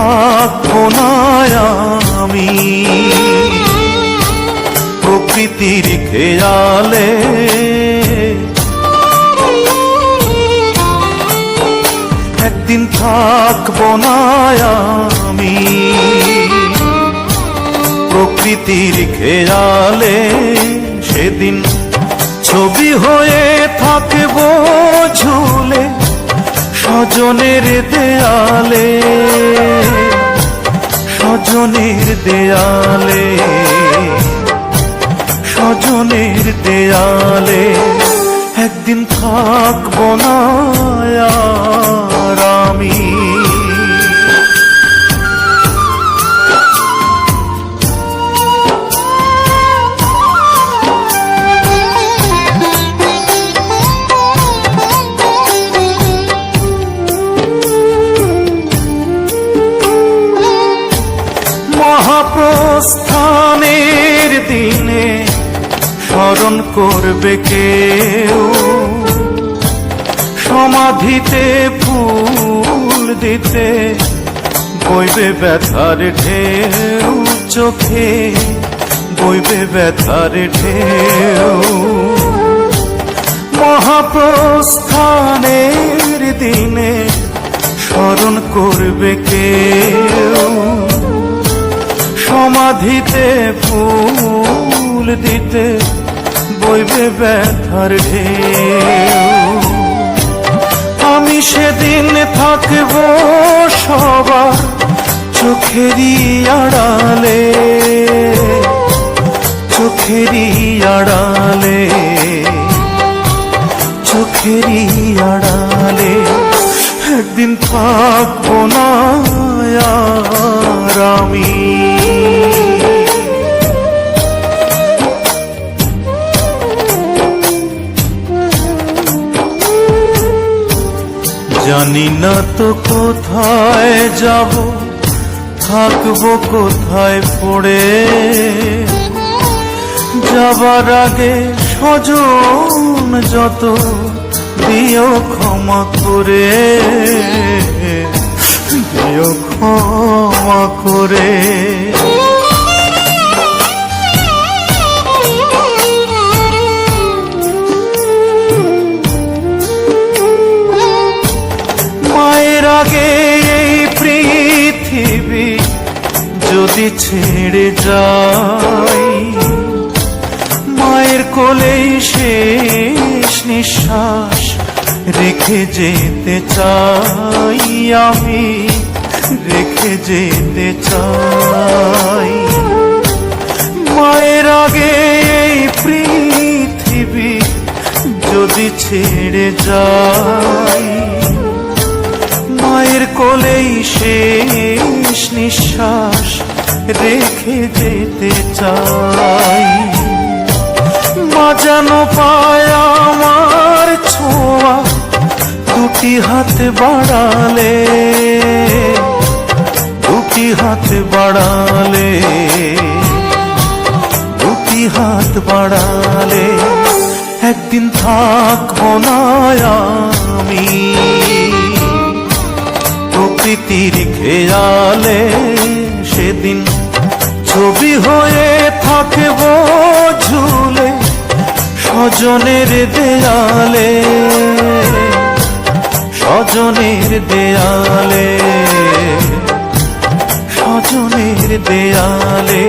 থাকবো না আমি প্রকৃতির খেয়ালে। একদিন থাকবো না আমি প্রকৃতির খেয়ালে, সেদিন ছবি হয়ে থাকবো ঝুলে স্বজনের দেয়ালে, স্বজনের দেয়ালে, স্বজনের দেয়ালে। একদিন থাকবো না আর আমি। মহাপ্রস্থানের দিনে স্মরণ করবে কেউ, সমাধিতে ফুল দিতে বইবে ব্যথার ঢেউ, চোখে বইবে ব্যথার ঢেউ। মহাপ্রস্থানের দিনে স্মরণ করবে কেউ, সমাধিতে ফুল দিতে বইবে ব্যথার ঢেউ। আমি সেদিন থাকবো সবার চোখেরই আড়ালে, চোখেরই আড়ালে, চোখেরই আড়ালে। একদিন থাকবো না আর আমি। জানি না তো কোথায় যাব, থাকবো কোথায় পড়ে। যাবার আগে স্বজন যত দিও ক্ষমা করে, দিও ক্ষমা করে। মায়ের আগে এই পৃথিবী যদি ছেড়ে যাই, মায়ের কোলেই শেষ নিঃশ্বাস রেখে যেতে চাই আমি, রেখে যেতে চাই। মায়ের আগে এই পৃথিবী যদি ছেড়ে যাই, মায়ের কোলেই শেষ নিঃশ্বাস রেখে যেতে চাই। মা যেন পায় আমার ছোঁয়া দুটি হাত বাড়ালে, দুটি হাত বাড়ালে, দুটি হাত বাড়ালে। একদিন থাকবো না আমি প্রকৃতির খেয়ালে, সেদিন ছবি হয়ে থাকবো ঝুলে স্বজনের দেয়ালে, স্বজনের দেয়ালে, স্বজনের দেয়ালে।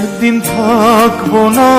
একদিন থাকবো না